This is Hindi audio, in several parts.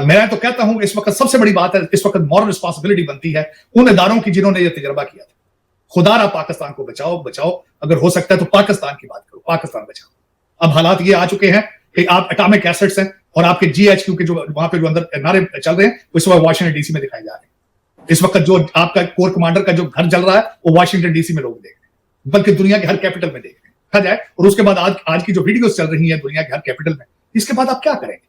मैं तो कहता हूं इस वक्त सबसे बड़ी बात है, इस वक्त मॉरल रिस्पॉन्सिबिलिटी बनती है उन इदारों की जिन्होंने यह तजर्बा किया था। खुदारा पाकिस्तान को बचाओ बचाओ, अगर हो सकता है तो पाकिस्तान की बात करो, पाकिस्तान बचाओ। अब हालात ये आ चुके हैं कि आप एटॉमिक एसेट्स हैं और आपके GHQ के जो वहां पे जो अंदर नारे चल रहे हैं इस वक्त वाशिंगटन DC में दिखाए जा रहे हैं। इस वक्त जो आपका कोर कमांडर का जो घर जल रहा है वो वाशिंगटन DC में लोग देख रहे हैं, बल्कि दुनिया के हर कैपिटल में देख रहे हैं। कहा जाए और उसके बाद आज की जो वीडियोस चल रही हैं दुनिया के हर कैपिटल में, इसके बाद आप क्या करेंगे?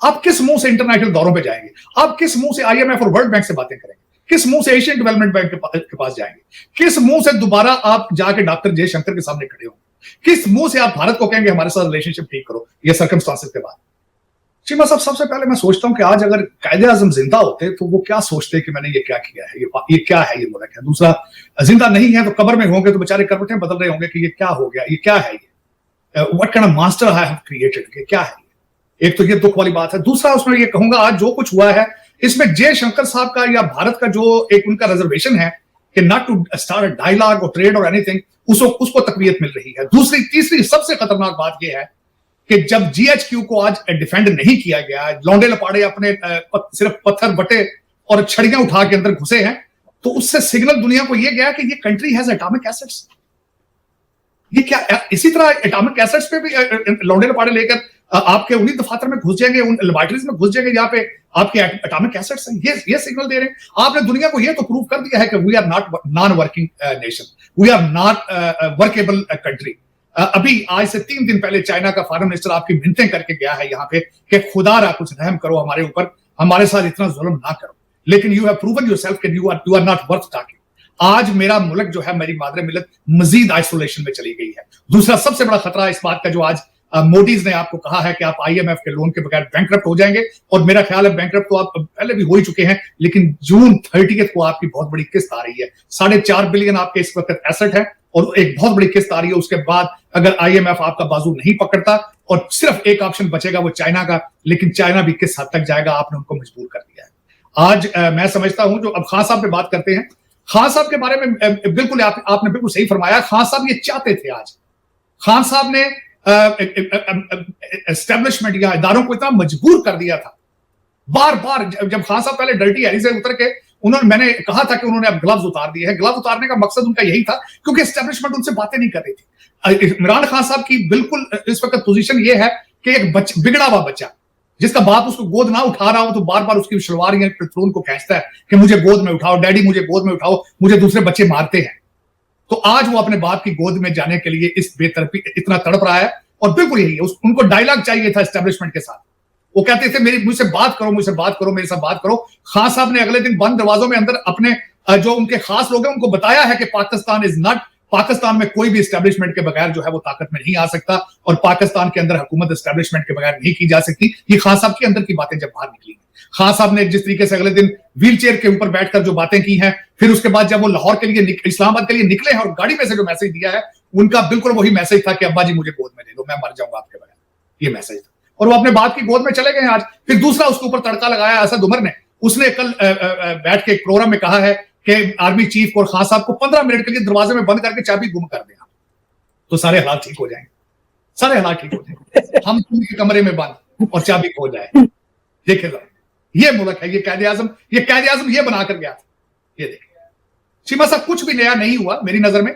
आप किस मुंह से इंटरनेशनल दौरों पे जाएंगे? आप किस मुंह से IMF और वर्ल्ड बैंक से बातें करेंगे? किस मुंह से एशियन डेवलपमेंट बैंक के पास जाएंगे? किस मुंह से दोबारा आप जाके डॉक्टर जयशंकर के सामने खड़े होंगे? किस मुंह से आप भारत को कहेंगे हमारे साथ रिलेशनशिप ठीक करो ये सर्कमस्टांसेस के बाद? चीमा साहब, सबसे पहले मैं सोचता हूं कि आज अगर कायदे आजम जिंदा होते तो वो क्या सोचते कि मैंने ये क्या किया है, ये क्या है, ये मुल्क है। दूसरा, जिंदा नहीं है तो कब्र में होंगे तो बेचारे करवटें बदल रहे होंगे कि ये क्या हो गया, ये क्या है, ये what kind of master I have created, क्या है ये। एक तो ये दुख वाली बात है। दूसरा, उसमें ये कहूंगा आज जो कुछ हुआ है इसमें जयशंकर साहब का या भारत का जो एक उनका रिजर्वेशन है कि not to start a dialogue और ट्रेड और एनीथिंग, उसको तकवीत मिल रही है। दूसरी तीसरी सबसे खतरनाक बात यह है कि जब GHQ को आज डिफेंड नहीं किया गया, लौंडे लपाड़े अपने सिर्फ पत्थर बटे और छड़ियां उठा के अंदर घुसे हैं, तो उससे सिग्नल दुनिया को यह गया कि ये कंट्री हैज एटॉमिक एसेट्स। ये क्या, इसी तरह एटॉमिक एसेट्स पे भी लौंडे लपाड़े लेकर आपके उन्हीं दफातर में घुस जाएंगे, उन लेबोरेटरीज में घुस जाएंगे जहां पे आपके एटॉमिक एसेट्स हैं। ये सिग्नल दे रहे हैं। आपने दुनिया को ये तो प्रूव कर दिया है कि we are not non working nation, we are not workable country. अभी आज से 3 दिन पहले चाइना का फॉरेन मिनिस्टर आपकी मिन्नतें करके गया है यहाँ पे कि खुदारा कुछ रहम करो हमारे ऊपर, हमारे साथ इतना जुल्म ना करो। लेकिन यू हैव प्रूवन योरसेल्फ कि you are not worth talking. आज मेरा मुल्क जो है, मेरी मादरे मिलत मजीद आइसोलेशन में चली गई है। दूसरा सबसे बड़ा खतरा इस बात का जो आज मोदीज ने आपको कहा है कि आप IMF के लोन के बगैर बैंकरप्ट हो जाएंगे, और मेरा ख्याल है बैंकरप्ट तो आप पहले भी हो ही चुके हैं, लेकिन जून 30 को आपकी बहुत बड़ी किस्त आ रही है। 4.5 बिलियन आपके इस वक्त एसेट है और एक बहुत बड़ी किस्त आ रही है। उसके बाद अगर IMF आपका बाजू नहीं पकड़ता और सिर्फ एक ऑप्शन बचेगा वो चाइना का, लेकिन चाइना भी किस हद तक जाएगा, आपने उनको मजबूर कर दिया है। आज मैं समझता हूं, जो अब खान साहब पे बात करते हैं, खान साहब के बारे में बिल्कुल आपने बिल्कुल सही फरमाया। खान साहब ये चाहते थे। आज खान साहब ने एस्टेब्लिशमेंट या इदारों को इतना मजबूर कर दिया था। बार बार जब खान साहब पहले डर्टी हैरी से उतर के मैंने कहा था कि उन्होंने अब ग्लव्स उतार दिए हैं। ग्लव्स उतारने का मकसद उनका यही था क्योंकि एस्टेब्लिशमेंट उनसे बातें नहीं कर रही थी। इमरान खान साहब की बिल्कुल इस वक्त पोजीशन ये है कि एक बिगड़ा हुआ बच्चा जिसका बाप उसको गोद ना उठा रहा हो तो बार बार उसकी शलवार या थ्रोन को खींचता है कि मुझे गोद में उठाओ, डैडी मुझे गोद में उठाओ, मुझे दूसरे बच्चे मारते हैं। तो आज वो अपने बाप की गोद में जाने के लिए इस बेतरफी इतना तड़प रहा है। और बिल्कुल यही है, उनको डायलॉग चाहिए था एस्टेब्लिशमेंट के साथ। वो कहते थे मुझसे बात करो, मुझसे बात करो, मेरे साथ बात करो। खान साहब ने अगले दिन बंद दरवाजों में अंदर अपने जो उनके खास लोग हैं उनको बताया है कि पाकिस्तान इज नॉट, पाकिस्तान में कोई भी एस्टेब्लिशमेंट के बगैर जो है वो ताकत में नहीं आ सकता और पाकिस्तान के अंदर हुकूमत एस्टेब्लिशमेंट के बगैर नहीं की जा सकती। ये खान साहब के अंदर की बातें जब बाहर निकली, खान साहब ने जिस तरीके से अगले दिन व्हील चेयर के ऊपर बैठकर जो बातें की हैं, फिर उसके बाद जब वो लाहौर के लिए इस्लामाबाद के लिए निकले हैं और गाड़ी में से जो मैसेज दिया है, उनका बिल्कुल वही मैसेज था कि अब्बा जी मुझे गोद में ले लो, मैं मर जाऊंगा आपके बगैर। ये मैसेज था और वो अपने बाप की गोद में चले गए आज। फिर दूसरा उसके ऊपर तड़का लगाया असद उमर ने। उसने कल बैठ के एक प्रोग्राम में कहा है कि आर्मी चीफ और खान साहब को 15 मिनट के लिए दरवाजे में बंद करके चाबी गुम कर देना तो सारे हालात ठीक हो जाएंगे, सारे हालात ठीक हो जाएंगे। हम के कमरे में बंद और चाबी खो जाए। देखेगा ये मुल्क है, ये कायदे आजम ये बनाकर गया था। ये देखिए चीमा साहब, कुछ भी नया नहीं हुआ मेरी नजर में,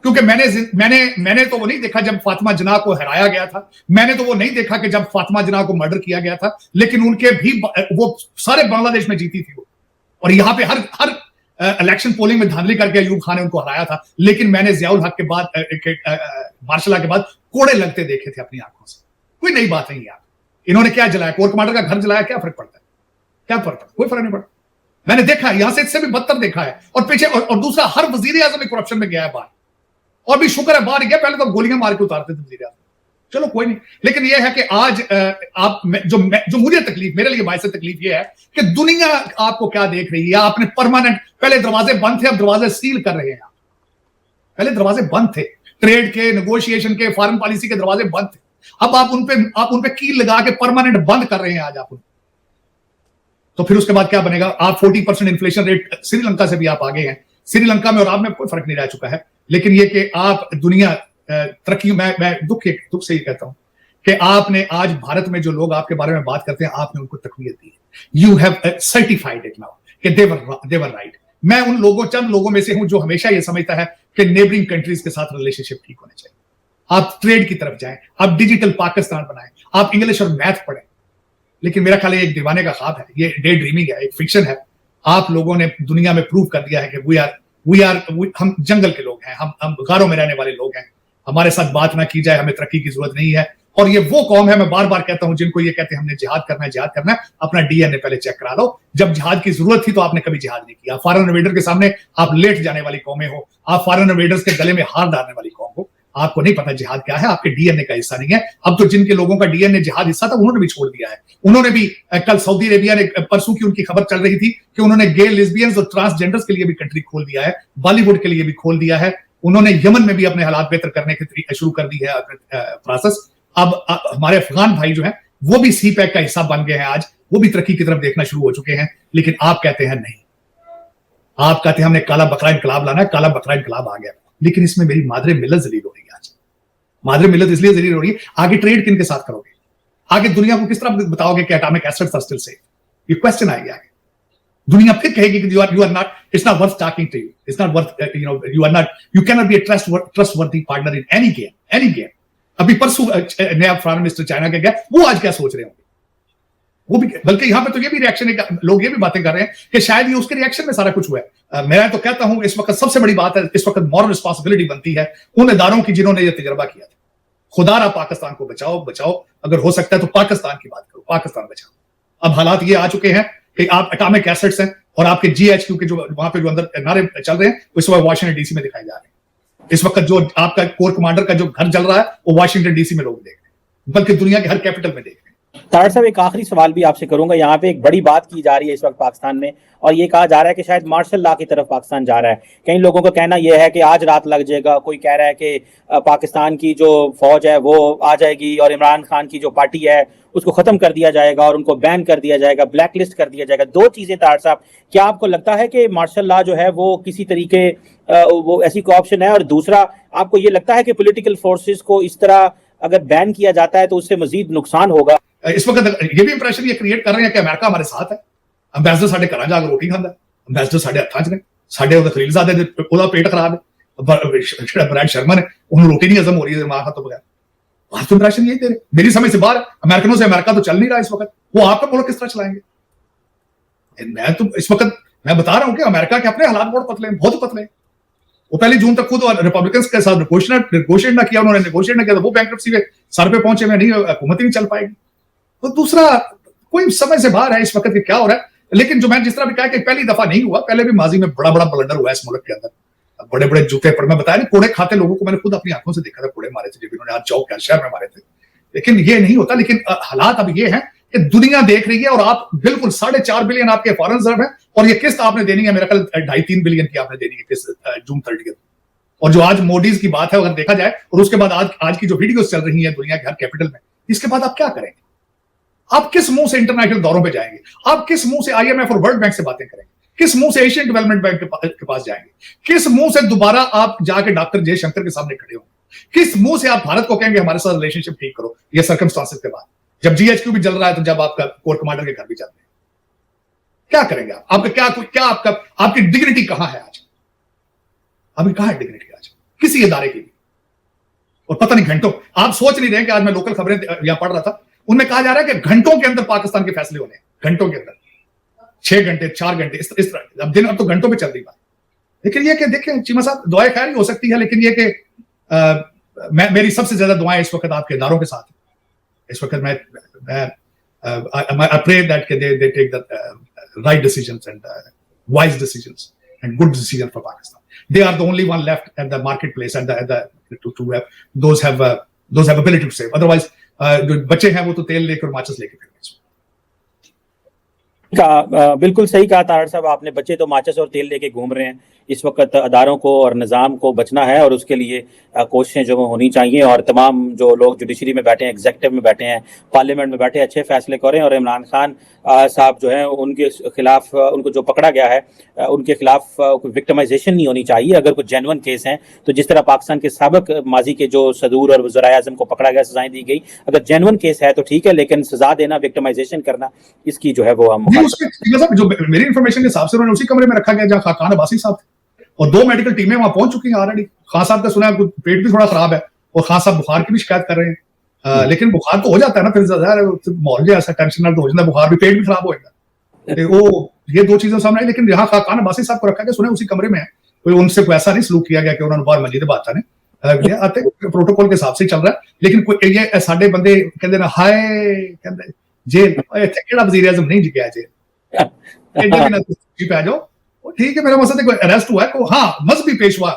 क्योंकि मैंने तो वो नहीं देखा जब फातिमा जिन्ना को हराया गया था, मैंने तो वो नहीं देखा कि जब फातिमा जिन्ना को मर्डर किया गया था, लेकिन उनके भी वो सारे बांग्लादेश में जीती थी वो, और यहाँ पे हर इलेक्शन पोलिंग में धांधली करके अयूब खान ने उनको हराया था। लेकिन मैंने जियाउल हक के बाद मार्शल के बाद कोड़े लगते देखे थे अपनी आंखों से। कोई नई बात नहीं यार। इन्होंने क्या जलाया, कोर कमांडर का घर जलाया, क्या फर्क पड़ता है, क्या फर्क पड़ता, कोई फर्क नहीं पड़ता। मैंने देखा यहां से इससे भी बदतर देखा है। और पीछे और दूसरा, हर वजीर आजम करप्शन में गया है बाहर, और भी शुक्र है बाहर गया, पहले तो गोलियां मार के उतारते थे वजीर आजम। चलो कोई नहीं, लेकिन यह है कि आज आप जो मुझे तकलीफ, मेरे लिए बायसे तकलीफ यह है कि दुनिया आपको क्या देख रही है। आपने परमानेंट, पहले दरवाजे बंद थे, अब दरवाजे सील कर रहे हैं। पहले दरवाजे बंद थे, ट्रेड के, नेगोशिएशन के, फॉरेन पॉलिसी के दरवाजे बंद थे, अब आप उन पे कील लगा के परमानेंट बंद कर रहे हैं आज आप। तो फिर उसके बाद क्या बनेगा? आप 40% इन्फ्लेशन रेट श्रीलंका से भी आप आगे हैं। श्रीलंका में और आप में कोई फर्क नहीं रह चुका है। लेकिन ये कि आप दुनिया तरक्की, मैं दुख से ही कहता हूं कि आपने आज भारत में जो लोग आपके बारे में बात करते हैं, आपने उनको तकवीत दी है। You have certified it now कि देवर राइट। मैं उन लोगों, चंद लोगों में से हूं जो हमेशा यह समझता है कि नेबरिंग कंट्रीज के साथ रिलेशनशिप ठीक होने चाहिए। आप ट्रेड की तरफ जाएं, आप डिजिटल पाकिस्तान बनाएं, आप इंग्लिश और मैथ पढ़ें। लेकिन मेरा ख्याल एक दीवाने का ख्वाब है, ये डे ड्रीमिंग है, एक फिक्शन है। आप लोगों ने दुनिया में प्रूव कर दिया है कि हम जंगल के लोग हैं, हम गारों में रहने वाले लोग हैं, हमारे साथ बात ना की जाए, हमें तरक्की की जरूरत नहीं है। और ये वो कौम है, मैं बार बार कहता हूं, जिनको ये कहते हैं हमने जिहाद करना है, अपना डीएनए पहले चेक करा लो। जब जिहाद की जरूरत थी तो आपने कभी जिहाद नहीं किया। फॉरेन इन्वेडर के सामने आप लेट जाने वाली कौमें हो, आप फॉरेन इन्वेडर्स के गले में हार डालने वाली कौम हो। आपको नहीं पता जिहाद क्या है, आपके डीएनए का हिस्सा नहीं है। अब तो जिनके लोगों का डीएनए जिहाद हिस्सा था, उन्होंने भी छोड़ दिया है। उन्होंने भी कल सऊदी अरेबिया ने, परसों की उनकी खबर चल रही थी कि उन्होंने गे, लेस्बियंस और ट्रांसजेंडर्स के लिए भी कंट्री खोल दिया है, बॉलीवुड के लिए भी खोल दिया है। उन्होंने यमन में भी अपने हालात बेहतर करने की शुरू कर दी है प्रोसेस। अब हमारे अफगान भाई जो हैं वो भी सी पैक का हिस्सा बन गए हैं, आज वो भी तरक्की की तरफ देखना शुरू हो चुके हैं। लेकिन आप कहते हैं नहीं, आप कहते हैं हमने काला बकरा इनकलाब लाना है, काला बकरा इनकलाब आ गया। लेकिन इसमें मेरी मादरे मिल्लत जलील हो रही है। आज मादरे मिल्लत इसलिए जलील हो रही है, आगे ट्रेड किन के साथ करोगे, आगे दुनिया को किस तरह बताओगे कि atomic acids are still safe? ये क्वेश्चन आएगा आगे। दुनिया फिर कहेगी कि you are not, it's not worth talking to you, it's not worth, you can not be a trustworthy partner in any game. अभी परसों नया फॉरेन मिनिस्टर चाइना के गया, वो आज क्या सोच रहे होंगे? वो भी, बल्कि यहां पे तो ये भी रिएक्शन है, लोग ये भी बातें कर रहे हैं कि शायद ये उसके रिएक्शन में सारा कुछ हुआ है। मैं तो कहता हूं इस वक्त सबसे बड़ी बात है, इस वक्त मॉरल रिस्पांसिबिलिटी बनती है उन इदारों की जिन्होंने ये तजर्बा किया था। खुदारा पाकिस्तान को बचाओ, अगर हो सकता है तो पाकिस्तान की बात करो, पाकिस्तान बचाओ। अब हालात ये आ चुके हैं कि आप एटॉमिक एसिड्स हैं और आपके GHQ के जो वहां पे जो अंदर नारे चल रहे हैं, इस वक्त वाशिंगटन डीसी में दिखाए जा रहे हैं। इस वक्त जो आपका कोर कमांडर का जो घर जल रहा है, वो वाशिंगटन डीसी में लोग देख रहे हैं, बल्कि दुनिया के हर कैपिटल में देख रहे हैं। तारड़ साहब, एक आखिरी सवाल भी आपसे करूंगा। यहाँ पे एक बड़ी बात की जा रही है इस वक्त पाकिस्तान में, और ये कहा जा रहा है कि शायद मार्शल लॉ की तरफ पाकिस्तान जा रहा है। कई लोगों का कहना यह है कि आज रात लग जाएगा, कोई कह रहा है कि पाकिस्तान की जो फौज है वो आ जाएगी और इमरान खान की जो पार्टी है उसको खत्म कर दिया जाएगा और उनको बैन कर दिया जाएगा, ब्लैक लिस्ट कर दिया जाएगा। दो चीजें तारड़ साहब, क्या आपको लगता है कि मार्शल लॉ जो है वो किसी तरीके वो ऐसी कोई ऑप्शन है? और दूसरा, आपको ये लगता है कि पॉलिटिकल फोर्सेस को इस तरह अगर बैन किया जाता है तो उससे मजीद नुकसान होगा? इस वक्त ये भी इंप्रेशन ये क्रिएट कर रहे हैं कि अमेरिका हमारे साथ है, अंबेसडर साडे घर जाकर रोटी खाता है, अंबेसडर साडे हत्थां च ने, साडे ओहदे खलीलजादे दे ओहदा पेट खराब है, ब्रैड शर्मा ने उन्हें रोटी नहीं हजम हो रही है दिमाग तो बगैर। आज तो इंप्रेशन यही दे रहे, मेरी समझ से बाहर। अमेरिकनों से अमेरिका तो चल नहीं रहा इस वक्त, वो आपका मुल्क किस तरह चलाएंगे? मैं तो इस वक्त मैं बता रहा हूं कि अमेरिका के अपने हालात बहुत पतले हैं, बहुत पतले हैं। वो पहली जून तक खुद रिपब्लिकन्स के साथ नेगोशिएट ना किया, उन्होंने नेगोशिएट ना किया तो वो बैंक्रप्सी के सर पे पहुंचे, में नहीं, हुकूमत ही नहीं चल पाएगी। तो दूसरा, कोई समझ से बाहर है इस वक्त क्या हो रहा है। लेकिन जो मैं जिस तरह भी कहा कि पहली दफा नहीं हुआ, पहले भी माजी में बड़ा बड़ा ब्लंडर हुआ है इस मुल्क के अंदर, बड़े बड़े जूते पर मैं बताया नहीं, कोड़े खाते लोगों को मैंने खुद अपनी आंखों से देखा था, कोड़े मारे थे जब इन्होंने आज चौक के शहर में मारे थे। लेकिन ये नहीं होता। लेकिन हालात अब ये है कि दुनिया देख रही है और आप बिल्कुल 4.5 बिलियन आपके फॉरेन रिजर्व है और ये किस्त आपने देनी है, मेरा ख्याल 2.5-3 बिलियन की आपने देनी है किस्त जून 30। और जो आज मोडीज की बात है अगर देखा जाए, और उसके बाद आज की जो वीडियोस चल रही है दुनिया के हर कैपिटल में, इसके बाद आप क्या करेंगे? आप किस मुंह से इंटरनेशनल दौरों पे जाएंगे? आप किस मुंह से IMF और वर्ल्ड बैंक से बातें करेंगे? किस मुंह से एशियन डेवलपमेंट बैंक के पास जाएंगे? किस मुंह से दोबारा आप जाके डॉक्टर जयशंकर के सामने खड़े होंगे? किस मुंह से आप भारत को कहेंगे हमारे साथ रिलेशनशिप ठीक करो? ये सर्कमस्टांसेस के बाद, जब GHQ भी जल रहा है, तो जब आपका कोर कमांडर के घर भी चल रहे हैं, क्या करेंगे आप? आपका आपकी डिग्निटी कहां है आज? अभी कहां है डिग्निटी आज किसी इदारे की भी? और पता नहीं घंटों, आप सोच नहीं रहे कि आज मैं लोकल खबरें यहां पढ़ रहा था, उनमें कहा जा रहा है कि घंटों के अंदर पाकिस्तान के फैसले होने हैं, घंटों के अंदर, 6 घंटे 4 घंटे इस तरह। अब तो घंटों पे चल रही बात। लेकिन ये कि देखें चीमा साहब, दुआएं खैर ही हो सकती है, लेकिन ये कि मेरी सबसे ज्यादा दुआएं इस वक्त आपके इदारों के साथ है। इस वक्त मैं I pray that they take the right decisions and wise decisions and good decisions for Pakistan. They are the only one left at the marketplace and to have those have ability to save. Otherwise, जो बच्चे हैं वो तो तेल लेकर माचिस लेके फिर। बिल्कुल सही कहा तारड़ साहब आपने, बच्चे तो माचिस और तेल लेके घूम रहे हैं। इस वक्त अदारों को और निज़ाम को बचना है और उसके लिए कोशिशें जो होनी चाहिए और तमाम जो लोग जुडिशरी में बैठे हैं, एग्जीक्यूटिव में बैठे हैं, पार्लियामेंट में बैठे अच्छे फैसले करें और इमरान खान साहब जो हैं उनके खिलाफ उनको जो पकड़ा गया है उनके खिलाफ कोई विक्टिमाइजेशन नहीं होनी चाहिए। अगर कुछ जेन्युइन केस हैं तो जिस तरह पाकिस्तान के साबिक माजी के जो सदूर और वज़ीर आज़म को पकड़ा गया, सजाएं दी गई, अगर जेन्युइन केस है तो ठीक है, लेकिन सजा देना, विक्टिमाइजेशन करना, इसकी जो है वो हम जो मेरी इन्फॉर्मेशन के हिसाब से उन्होंने उसी कमरे में रखा गया जहां खान अब्बासी साहब थे और 2 मेडिकल टीमें वहां पहुंच चुकी हैं ऑलरेडी। खान साहब का सुना है पेट भी थोड़ा खराब है और खान साहब बुखार की भी शिकायत कर रहे हैं। लेकिन बुखार तो हो जाता है ना, फिर माहौल जो ऐसा टेंशनल तो हो जाता है, बुखार भी, पेट भी खराब होएगा। वो ये 2 चीजें सामने आई। लेकिन यहाँ खान अब्बासी साहब को रखा गया, सुना उसी कमरे में है, कोई उनसे कोई ऐसा नहीं सलूक किया गया कि उन्होंने बाहर मस्जिद बादशाह ने आते प्रोटोकॉल के हिसाब से चल रहा है। लेकिन ये साडे बंदे कहते ना हाय कहते जेल केड़ा वजीर आजम नहीं गया जेल पे आ जाओ, ठीक है, मेरा मकसद है कोई अरेस्ट हुआ है को, हाँ मजहबी पेशवा।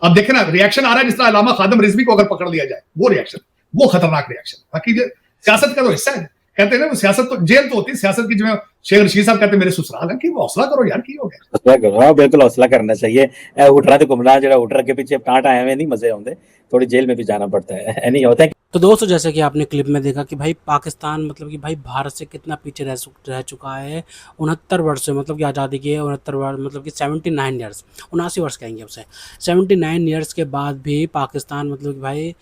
अब देखे ना रिएक्शन आ रहा है जिस तरह अलामा खादिम रिजवी को अगर पकड़ लिया जाए, वो रिएक्शन, वो खतरनाक रिएक्शन। बाकी सियासत का तो हिस्सा है, कहते हैं ना सियासत तो जेल तो होती है, सियासत की जो शेख रशीद साहब कहते मेरे ससुराल है कि हौसला करो यार, की हो गया हौसला करो। हाँ बिल्कुल हौसला करना चाहिए। हुटरा तो घूमना जो हुटर के पीछे टाँट आए हुए नहीं मजे आते, थोड़ी जेल में भी जाना पड़ता है, नहीं होता है। तो दोस्तों जैसे कि आपने क्लिप में देखा कि भाई पाकिस्तान मतलब कि भाई भारत से कितना पीछे रह चुका है 69 वर्ष से, मतलब कि आज़ादी के 69 वर्ष मतलब कि 79 ईयर्स, 79 वर्ष कहेंगे अब से, 79 ईयर्स के बाद भी पाकिस्तान मतलब कि भाई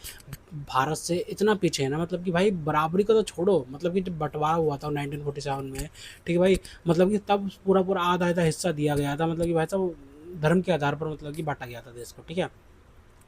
भारत से इतना पीछे है ना, मतलब कि भाई बराबरी का तो छोड़ो, मतलब कि जब बंटवारा हुआ था 1947 में, ठीक है भाई, मतलब कि तब पूरा आधा आधा हिस्सा दिया गया था, मतलब कि भाई साहब धर्म के आधार पर मतलब कि बांटा गया था देश को, ठीक है,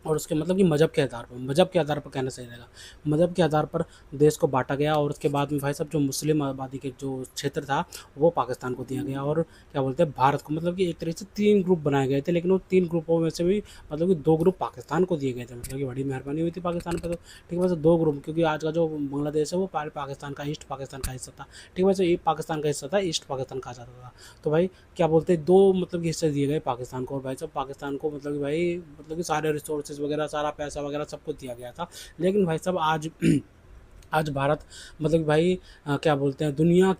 और उसके मतलब कि मज़हब के आधार पर कहना सही रहेगा, मज़हब के आधार पर देश को बांटा गया। और उसके बाद में भाई साहब जो मुस्लिम आबादी के जो क्षेत्र था वो पाकिस्तान को दिया गया, और क्या बोलते हैं भारत को, मतलब कि एक तरीके से 3 ग्रुप बनाए गए थे, लेकिन वो 3 ग्रुपों में से भी मतलब कि 2 ग्रुप पाकिस्तान को दिए गए थे, मतलब कि बड़ी मेहरबानी हुई थी पाकिस्तान पर। तो ठीक है वैसे 2 ग्रुप, क्योंकि आज का जो बांग्लादेश है वो पाकिस्तान का, ईस्ट पाकिस्तान का हिस्सा था, ठीक है वैसे ये पाकिस्तान का हिस्सा था, ईस्ट पाकिस्तान कहा जाता था। तो भाई क्या बोलते हैं 2 मतलब कि हिस्से दिए गए पाकिस्तान को, और भाई साहब पाकिस्तान को मतलब कि भाई मतलब कि सारे रिसोर्सेज वगैरह, सारा पैसा वगैरह सब कुछ दिया गया था। लेकिन भाई साहब आज भारत मतलब कि भाई क्या बोलते हैं दुनिया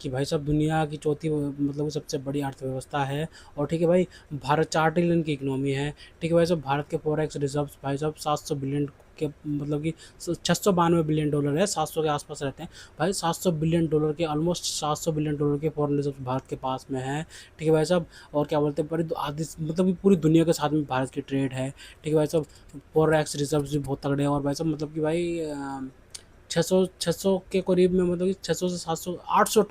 की चौथी मतलब सबसे बड़ी अर्थव्यवस्था है, और ठीक है भाई भारत 4 ट्रिलियन की इकोनॉमी है, ठीक है भाई साहब भारत के फॉरेक्स रिजर्व्स भाई साहब 700 बिलियन के मतलब कि 692 बिलियन डॉलर है, 700 के आसपास रहते हैं भाई, 700 बिलियन डॉलर के, ऑलमोस्ट 700 बिलियन डॉलर के फॉरेन रिजर्व भारत के पास में है, ठीक है भाई साहब। और क्या बोलते हैं पूरी आधी मतलब कि पूरी दुनिया के साथ में भारत की ट्रेड है, ठीक है भाई साहब, फॉरेक्स रिजर्व्स भी बहुत तगड़े हैं, और भाई साहब मतलब कि भाई 600 के करीब में, मतलब कि 600 से 700 800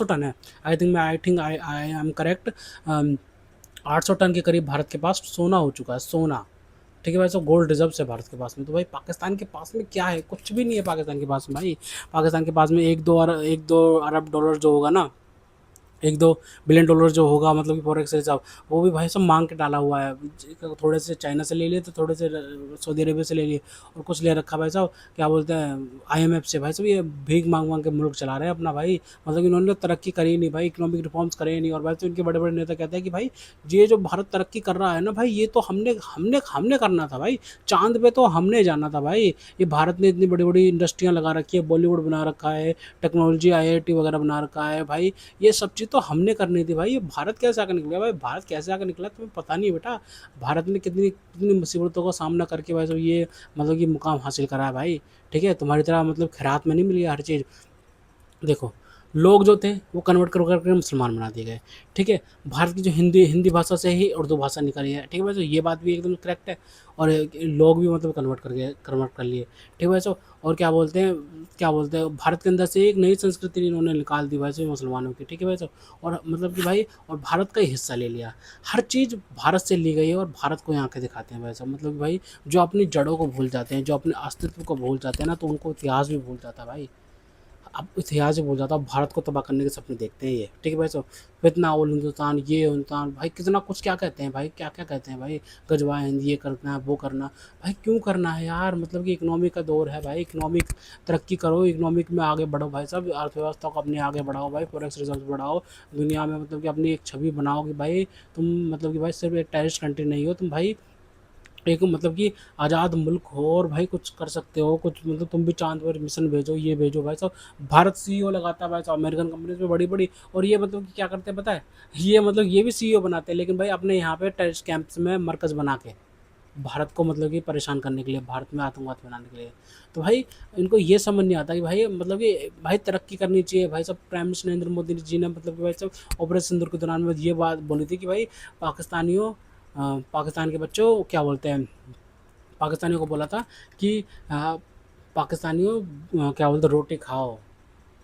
टन है, आई एम करेक्ट, 800 टन के करीब भारत के पास सोना हो चुका है, सोना, ठीक है भाई साहब, गोल्ड रिजर्व है भारत के पास में। तो भाई पाकिस्तान के पास में क्या है, कुछ भी नहीं है पाकिस्तान के पास में भाई, पाकिस्तान के पास में 1-2 अरब डॉलर जो होगा ना, 1-2 बिलियन डॉलर जो होगा मतलब कि फॉरेक्स रिजर्व, वो भी भाई सब मांग के डाला हुआ है, थोड़े से चाइना से ले लिए, तो थोड़े से सऊदी अरेबिया से ले लिए, और कुछ ले रखा भाई साहब क्या बोलते हैं IMF से, भाई साहब ये भीख मांग के मुल्क चला रहे हैं अपना भाई, मतलब इन्होंने तरक्की करी नहीं भाई, इकोनॉमिक रिफॉर्म्स करे नहीं, और भाई तो इनके बड़े बड़े नेता कहते हैं कि भाई ये जो भारत तरक्की कर रहा है ना भाई, ये तो हमने हमने हमने करना था भाई, चांद पे तो हमने जाना था भाई, ये भारत ने इतनी बड़ी बड़ी इंडस्ट्रियाँ लगा रखी है, बॉलीवुड बना रखा है, टेक्नोलॉजी IIT वगैरह बना रखा है भाई, ये सब चीज़ तो हमने करनी थी भाई। ये भारत कैसे आकर निकला भाई, भारत कैसे आकर निकला तुम्हें पता नहीं है बेटा, भारत ने कितनी कितनी मुसीबतों का सामना करके भाई सब ये मतलब कि मुकाम हासिल करा है भाई, ठीक है, तुम्हारी तरह मतलब खैरात में नहीं मिली है हर चीज़। देखो लोग जो थे वो कन्वर्ट कर मुसलमान बना दिए गए, ठीक है, भारत की जो हिंदी भाषा से ही उर्दू भाषा निकली है, ठीक है भाई, तो ये बात भी एकदम करेक्ट है, और लोग भी मतलब कन्वर्ट कर लिए, ठीक है भाई साहब। और क्या बोलते हैं भारत के अंदर से एक नई संस्कृति इन्होंने निकाल दी भाई साहब मुसलमानों की, ठीक है भाई साहब, और मतलब कि भाई और भारत का ही हिस्सा ले लिया, हर चीज़ भारत से ली गई है, और भारत को यहाँ के दिखाते हैं भाई साहब, मतलब कि भाई जो अपनी जड़ों को भूल जाते हैं, जो अपने अस्तित्व को भूल जाते हैं ना, तो उनको इतिहास भी भूल जाता है भाई, अब इतिहास से भूल जाता हूँ, भारत को तबाह करने के सपने देखते हैं ये, ठीक है भाई साहब, इतना ओल हिंदुस्तान, ये हिंदुस्तान भाई, कितना कुछ क्या कहते हैं भाई, क्या क्या कहते हैं भाई, गजवा हिंद, ये करना वो करना, भाई क्यों करना है यार, मतलब कि इकोनॉमिक का दौर है भाई, इकोनॉमिक तरक्की करो, इकोनॉमिक में आगे बढ़ो भाई साहब, अर्थव्यवस्था को अपने आगे बढ़ाओ भाई, फॉरेक्स रिजर्व बढ़ाओ, दुनिया में मतलब कि अपनी एक छवि बनाओ कि भाई तुम मतलब कि भाई सिर्फ एक टेररिस्ट कंट्री नहीं हो तुम भाई, एक मतलब कि आज़ाद मुल्क हो और भाई कुछ कर सकते हो, कुछ मतलब तुम भी चाँद पर मिशन भेजो, ये भेजो भाई साहब। भारत सीईओ लगाता है भाई साहब अमेरिकन कंपनीज़ में बड़ी-बड़ी, और ये मतलब कि क्या करते हैं पता है? ये मतलब ये भी सीईओ बनाते हैं, लेकिन भाई अपने यहाँ पे टेररिस्ट कैंप्स में मरकज़ बना के, भारत को मतलब कि परेशान करने के लिए, भारत में आतंकवाद फैलाने के लिए। तो भाई इनको ये समझ नहीं आता कि भाई मतलब कि भाई तरक्की करनी चाहिए। भाई साहब प्राइम मिनिस्टर नरेंद्र मोदी जी ने मतलब कि भाई साहब ऑपरेशन सिंदूर के दौरान में ये बात बोली थी कि भाई पाकिस्तानियों पाकिस्तान के बच्चों क्या बोलते हैं, पाकिस्तानियों को बोला था कि पाकिस्तानियों क्या बोलते हैं, रोटी खाओ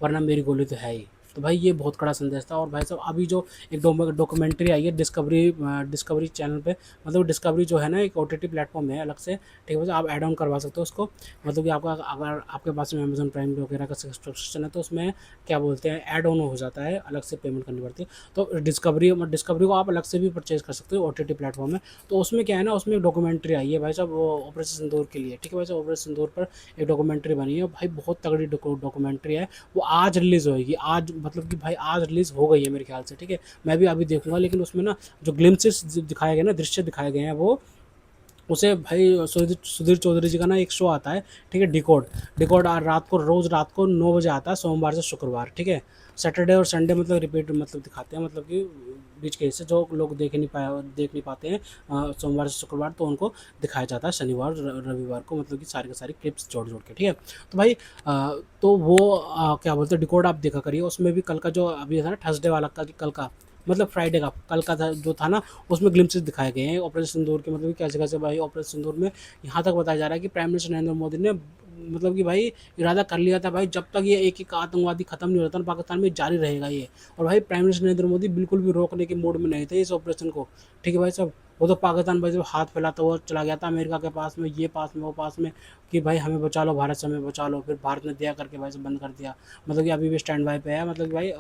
वरना मेरी गोली तो है ही। तो भाई ये बहुत कड़ा संदेश था। और भाई साहब अभी जो एक डॉक्यूमेंट्री आई है डिस्कवरी चैनल पे, मतलब डिस्कवरी जो है ना एक ओटीटी प्लेटफॉर्म है अलग से, ठीक है, तो आप ऐड ऑन करवा सकते हो उसको। मतलब कि आपका अगर आपके पास में अमेजोन प्राइम वगैरह का सब्सक्रिप्शन है तो उसमें क्या बोलते हैं ऐड ऑन हो जाता है, अलग से पेमेंट करनी पड़ती है। तो डिस्कवरी को आप अलग से भी परचेज कर सकते हो ओटीटी प्लेटफॉर्म में। तो उसमें क्या है ना, उसमें एक डॉक्यूमेंट्री आई है भाई साहब वो ऑपरेशन सिंदूर के लिए, ठीक है भाई साहब, ऑपरेशन सिंदूर पर एक डॉक्यूमेंट्री बनी है भाई, बहुत तगड़ी डॉक्यूमेंट्री है। वो आज रिलीज़ होएगी, आज मतलब कि भाई आज रिलीज़ हो गई है मेरे ख्याल से, ठीक है। मैं भी अभी देखूँगा, लेकिन उसमें ना जो ग्लिम्पसेस दिखाए गए ना, दृश्य दिखाए गए हैं, वो उसे भाई सुधीर चौधरी जी का ना एक शो आता है, ठीक है, डिकोड। डिकोड रात को, रोज़ रात को 9 बजे आता है, सोमवार से शुक्रवार, ठीक है। सैटरडे और संडे मतलब रिपीट मतलब दिखाते हैं, मतलब कि बीच के हिस्से जो लोग देख नहीं पाते हैं सोमवार से शुक्रवार, तो उनको दिखाया जाता है शनिवार रविवार को, मतलब कि सारी की सारी क्लिप्स जोड़ जोड़ के, ठीक है। तो भाई तो वो क्या बोलते हैं डिकोड आप देखा करिए। उसमें भी कल का जो अभी था ना थर्सडे वाला का, कल का मतलब फ्राइडे का, कल का था जो था ना, उसमें ग्लिम्पसेस दिखाए गए हैं ऑपरेशन सिंदूर के, मतलब कि कैसे कैसे भाई ऑपरेशन सिंदूर में यहाँ तक बताया जा रहा है कि प्राइम मिनिस्टर नरेंद्र मोदी ने मतलब कि भाई इरादा कर लिया था भाई, जब तक ये एक एक आतंकवादी खत्म नहीं होता ना पाकिस्तान में, जारी रहेगा ये। और भाई प्राइम मिनिस्टर नरेंद्र मोदी बिल्कुल भी रोकने के मूड में नहीं थे इस ऑपरेशन को, ठीक है भाई साहब। वो तो पाकिस्तान भाई जो हाथ फैलाता हुआ चला गया था अमेरिका के पास में, ये पास में वो पास में, कि भाई हमें बचा लो, भारत से हमें बचा लो। फिर भारत ने दिया करके भाई से बंद कर दिया, मतलब कि अभी भी स्टैंड बाय पे है, मतलब कि भाई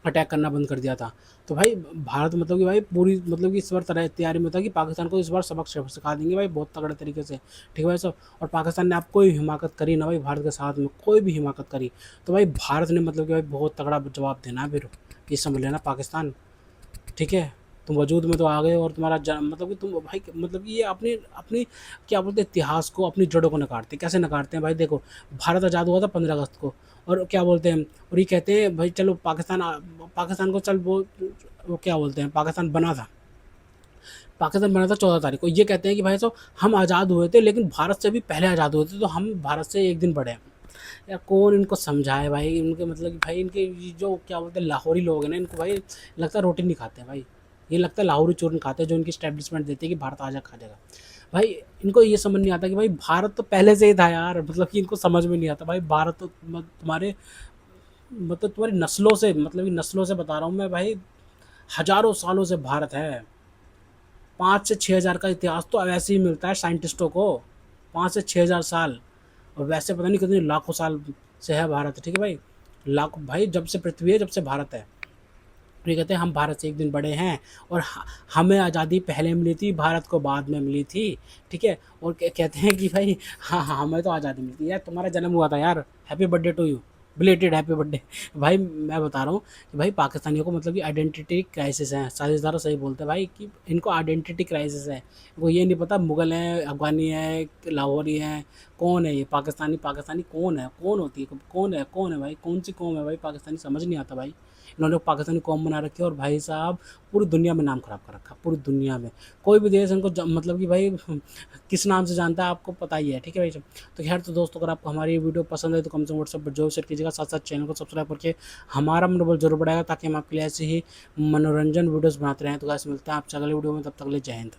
अटैक करना बंद कर दिया था। तो भाई भारत मतलब कि भाई पूरी मतलब कि इस बार तरह तैयारी में था कि पाकिस्तान को इस बार सबक सिखा देंगे भाई बहुत तगड़े तरीके से, ठीक है भाई साहब। और पाकिस्तान ने आप कोई हिमाकत करी ना भाई, भारत के साथ में कोई भी हिमाकत करी तो भाई भारत ने मतलब कि भाई बहुत तगड़ा जवाब देना है। फिर ये समझ लेना पाकिस्तान, ठीक है। तुम वजूद में तो आ गए और तुम्हारा मतलब कि तुम भाई मतलब कि ये अपनी अपनी क्या बोलते हैं इतिहास को, अपनी जड़ों को नकारते हैं। कैसे नकारते हैं भाई, देखो भारत आज़ाद हुआ था 15 अगस्त को, और क्या बोलते हैं, और ये कहते हैं भाई चलो पाकिस्तान को चल वो क्या बोलते हैं, पाकिस्तान बना था 14 तारीख को। ये कहते हैं कि भाई साहब हम आज़ाद हुए थे, लेकिन भारत से भी पहले आज़ाद हुए थे, तो हम भारत से एक दिन बड़े हैं। यार कौन इनको समझाए भाई, इनके मतलब कि भाई इनके ये जो क्या बोलते हैं लाहौरी लोग हैं ना, इनको भाई लगता है रोटी नहीं खाते हैं भाई, ये लगता है लाहौरी चूरन खाते हैं जो इनकी स्टैब्लिशमेंट देती है कि भारत आजा खा जाएगा। भाई इनको ये समझ नहीं आता कि भाई भारत तो पहले से ही था यार, मतलब कि इनको समझ में नहीं आता भाई, भारत तो तुम्हारे मतलब तुम्हारी नस्लों से, मतलब कि नस्लों से बता रहा हूँ मैं भाई, हज़ारों सालों से भारत है। 5 से 6 हज़ार का इतिहास तो वैसे ही मिलता है साइंटिस्टों को, 5 से 6 हज़ार साल। और वैसे पता नहीं कितने लाखों साल से है भारत, ठीक है भाई, लाखों भाई, जब से पृथ्वी है जब से भारत है। ये कहते हैं हम भारत से एक दिन बड़े हैं, और हमें आज़ादी पहले मिली थी, भारत को बाद में मिली थी, ठीक है। और कहते हैं कि भाई हाँ हाँ हमें तो आज़ादी मिलती है, यार तुम्हारा जन्म हुआ था यार, happy birthday to you, belated happy birthday. भाई मैं बता रहा हूँ कि भाई पाकिस्तानियों को मतलब कि आइडेंटिटी क्राइसिस है, साजिशदारों सही बोलते हैं भाई कि इनको आइडेंटिटी क्राइसिस है। इनको ये नहीं पता मुगल हैं, अफगानी हैं, लाहौरी हैं, कौन है ये पाकिस्तानी, पाकिस्तानी कौन है, कौन होती है, कौन है भाई, कौन सी कौम है भाई पाकिस्तानी, समझ नहीं आता भाई। इन्होंने पाकिस्तानी कौम बना रखी है, और भाई साहब पूरी दुनिया में नाम ख़राब कर रखा, पूरी दुनिया में। कोई भी देश इनको मतलब कि भाई किस नाम से जानता है आपको पता ही है, ठीक है भाई। तो खैर तो दोस्तों अगर आपको हमारी ये वीडियो पसंद है तो कम से कम व्हाट्सएप पर जरूर शेयर कीजिएगा, साथ साथ चैनल को सब्सक्राइब करके हमारा मनोबल जरूर बढ़ाएगा, ताकि हम आपके लिए ऐसे ही मनोरंजन वीडियोज़ बनाते रहें। तो गाइस मिलते हैं आपसे अगले वीडियो में, तब तक के लिए जय हिंद।